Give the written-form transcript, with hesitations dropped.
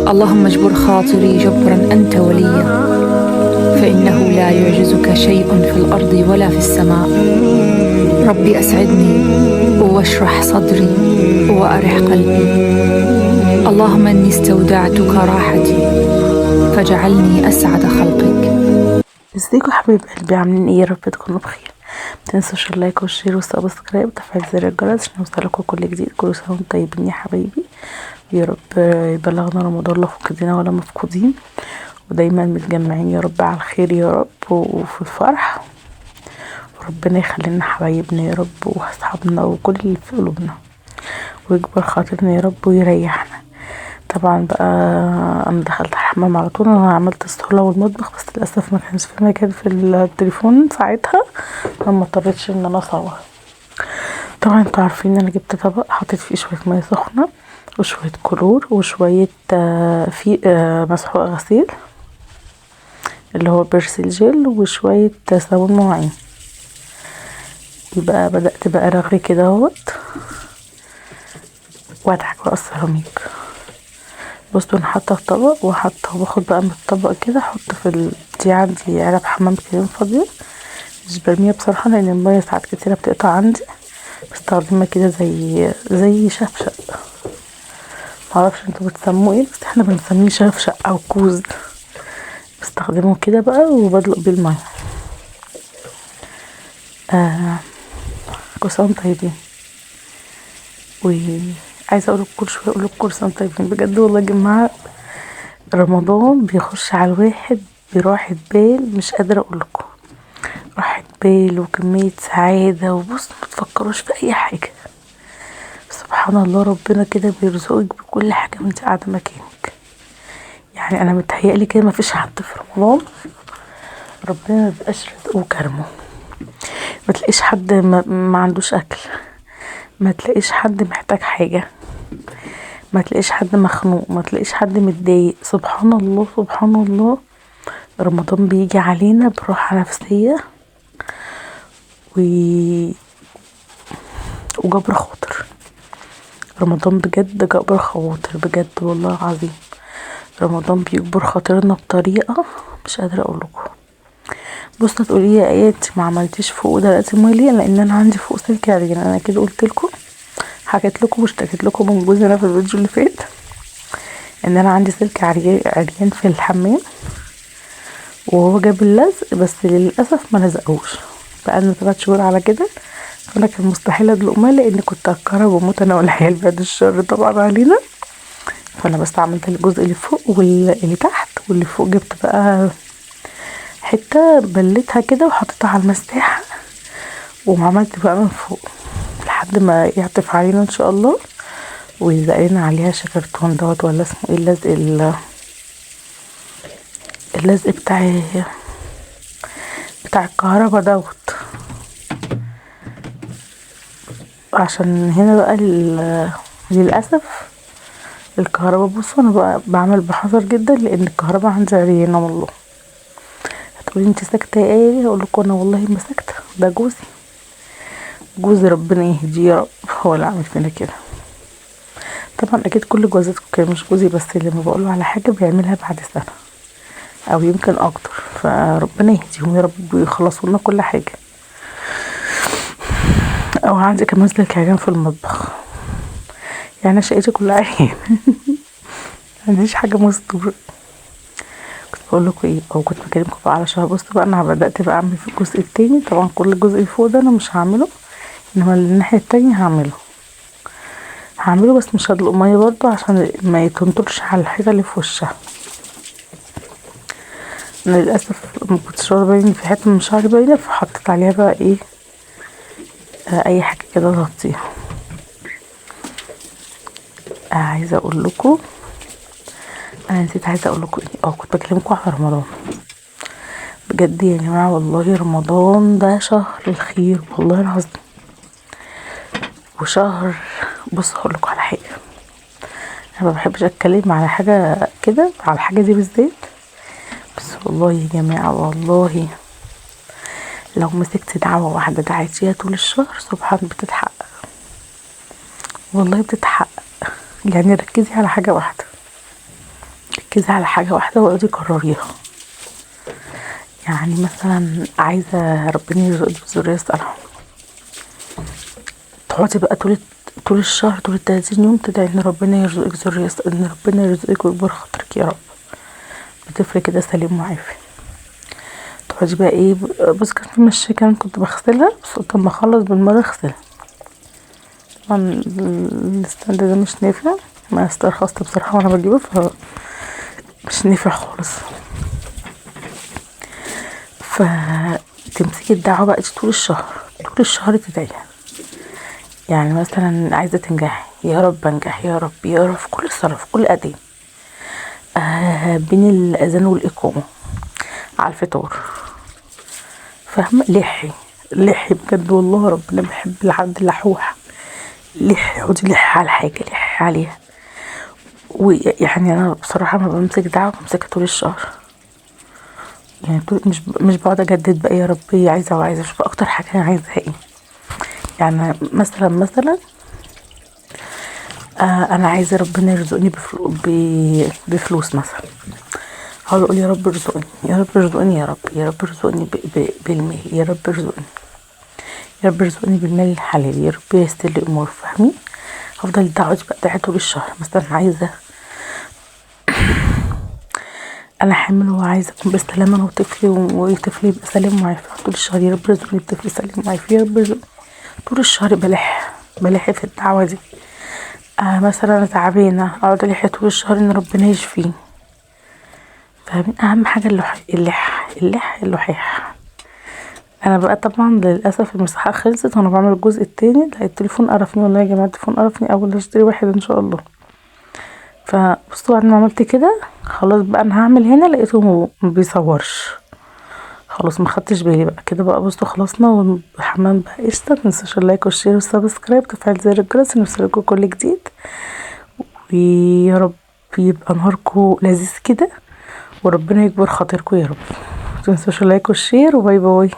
اللهم اجبر خاطري جبرا أنت وليا، فإنه لا يعجزك شيء في الأرض ولا في السماء. ربي أسعدني واشرح صدري وأرح قلبي. اللهم إني استودعتك راحتي فاجعلني أسعد خلقك. ازيكم حبايب قلبي، عاملين ايه؟ يا رب تكونوا بخير. متنسوش اللايك والشير والسبسكرايب وتفعيل زر الجرس عشان يوصلكوا كل جديد. كل سنه وانتم طيبين يا حبايبي، يا رب يبلغنا رمضان لا فاقدين ولا مفقودين، ودايما متجمعين يا رب على الخير يا رب وفي الفرح. وربنا يخلينا حبايبنا يا رب واصحابنا وكل اللي في قلوبنا، ويكبر خاطرنا يا رب ويريحنا. طبعا بقى انا دخلت الحمام على طول. انا عملت الصاله والمطبخ بس للاسف ما كانش في مكان في التليفون ساعتها، فما اضطريتش ان انا اصور. طبعا انتوا عارفين انا جبت طبق حطيت فيه شويه ميه سخنه وشويه كلور وشويه في مسحوق غسيل اللي هو بيرسيل جيل وشويه صابون مواعين. يبقى بدأت بقى رغي كده اهوت وادعك بقى السيراميك. بصوا انا حاطه الطبق وحاطه باخد بقى من الطبق كده احط دي عندي علب حمام كريم فاضيه، مش برميها بصراحه لان الميه ساعات كتيره بتقطع عندي، بستخدمها كده زي شفشق. معرفش انتوا بتسموه ايه بس احنا بنسميه شفشق او كوز. بستخدمه كده بقى وبدلق بيه الميه. كل سنه وانتم طيبين. وعايزه اقول كل شويه اقول كل سنه وانتم طيبين بجد والله يا جماعه. رمضان بيخش على الواحد براحة بال مش قادرة اقولكم، راحة بال وكمية سعادة. وبص متفكروش في اي حاجة، سبحان الله ربنا كده بيرزقك بكل حاجة وانت قاعدة مكانك. يعني انا متهيألي كده مفيش حد في رمضان ربنا مبيبقاش رزقه وكرمه. ما تلاقيش حد ما عندوش اكل، ما تلاقيش حد محتاج حاجة، ما تلاقيش حد مخنوق، ما تلاقيش حد متضايق. سبحان الله سبحان الله. رمضان بيجي علينا براحة نفسية وجبر خاطر. رمضان بجد جبر خواطر بجد والله العظيم. رمضان بيجبر خاطرنا بطريقة مش قادرة اقولكم. بصوا تقولي يا ايه انت ما عملتيش فوق دلوقتي ليه؟ لان انا عندي فوق سلك عريان. انا كده قلت لكم، حكيت لكم واشتكيت لكم من جوزي انا في الفيديو اللي فات ان انا عندي سلك عريان في الحمام، وهو جاب اللزق بس للاسف ما لزقوش. بقالنا 3 شهور على كده، فانا كان مستحيل ادلق لان كنت هتكهرب واموت انا والعيال بعد الشر طبعا علينا. فانا بس عملت الجزء اللي فوق واللي تحت، واللي فوق جبت بقى حته بلتها كده وحطيتها على المساحه، وعملت بقى من فوق لحد ما يعطف علينا ان شاء الله ويلزق لنا عليها شكرتون دوت ولا اسمه ايه اللزق بتاع الكهرباء دوت. عشان هنا بقى للاسف الكهرباء. بصوا انا بقى بعمل بحذر جدا لان الكهرباء عندي عريانه والله. هتقولي انت ساكته يا ايه؟ اقول لكم انا والله ما ساكته، ده جوزي ربنا يهديه يا رب، هو اللي عامل فينا كده. طبعا اكيد كل جوازاتكم كده، مش جوزي بس اللي لما بقوله على حاجه بيعملها بعد سنه او يمكن اكتر، فربنا يهديهم يا رب ويخلصوا لنا كل حاجه. او عندي كمان سلك عريان في المطبخ، يعني انا شقتي كلها عريان معنديش حاجه مستوره. كنت بقول لكم ايه او كنت بكلمكم بقى على شهر. بصوا بقى انا بدات بقى اعمل في الجزء التاني. طبعا كل الجزء اللي فوق ده انا مش هعمله، انما الناحيه التانية هعمله بس مش هدلق ميه برضو عشان ما يتنطرش على الحاجه اللي في وشها. انا للاسف ما كنتش واخده بالي ان في حته من شعري باينه، فحطيت عليها بقى ايه اي حاجه كده تغطيها. عايزه اقول لكم انا نسيت، عايزه اقول لكم ايه كنت بكلمكم على رمضان. بجد يا جماعه والله رمضان ده شهر الخير والله العظيم، وشهر بص هقول لكم على حاجه. انا ما بحبش اتكلم على حاجه كده، على الحاجه دي بالذات، بس والله يا جماعه والله لو مسكت دعوه واحده دعيتيها طول الشهر سبحان بتتحقق، والله بتتحقق. يعني ركزي على حاجه واحده، ركزي على حاجة واحدة واقعدي كرريها. يعني مثلا عايزة ربنا يرزقك بذرية صالحة، تقعدي بقى طول الشهر، طول ال30 يوم تدعي ان ربنا يرزقك ذرية، ان ربنا يرزقك ويكبر خاطرك يا رب. بتفرق كده سليم وعافي. تقعدي بقى ايه، بص كان في مشي كان كنت بغسلها، بس قلت اما اخلص بالمرة اغسلها. طبعا الستاند ده مش نافع، ما استرخصت بصراحة وانا بجيبه، مش نافع خالص. فتمسكي الدعوة بقى دي طول الشهر، طول الشهر تدعيها. يعني مثلا عايزة تنجحي، يا رب انجح يا رب يا رب، في كل صلاة في كل أذان، بين الأذان والإقامة، على الفطار، فاهمة؟ لحي بجد والله، ربنا بيحب العبد اللحوح. لحي، اقعدي لحي على حاجة، لحي عليها. ويعني أنا بصراحة ما بمسك دعوة بمسكها طول الشهر. يعني مش بقعد أجدد بقى يا ربي عايزة وعايزة، أشوف أكتر حاجة أنا عايزاها ايه. يعني مثلا انا عايزه ربنا يرزقني بفلوس مثلا، هقعد اقول يا رب ارزقني يا رب ارزقني يا رب يا رب ارزقني بالمال، يا رب ارزقني يا رب ارزقني بالمال الحلال، يا رب ييسر لي امور، فاهمين؟ هفضل الدعوه دي بقى داعي طول الشهر. مثلا عايزه انا حامل وعايزه اكون بالسلامه انا وطفلي، وطفلي يبقى سليم وعافي، طول الشهر يا رب ارزقني بطفل سليم وعافي، يا رب ارزقني. طول الشهر بلح في الدعوه دي. مثلا انا تعبانه، اقعد الح طول الشهر ان ربنا يشفيني، فاهمين؟ اهم حاجه اللحاح. انا بقى طبعا للاسف المساحه خلصت وانا بعمل الجزء التاني، لا التليفون قرفني والله يا جماعه، التليفون قرفني، اول اشتري واحد ان شاء الله. فبصوا بعد ما عملت كده خلاص بقى انا هعمل هنا، لقيته ما بيصورش، خلاص ما خدتش بالي بقى كده. بقى بصوا خلصنا، والحمام بقى قشطه. متنسوش اللايك والشير والسبسكرايب، تفعيل زر الجرس نوصلكوا كل جديد. ويا رب يبقى نهاركم لذيذ كده، وربنا يكبر خاطركم يا رب. متنسوش اللايك والشير، وباي باي.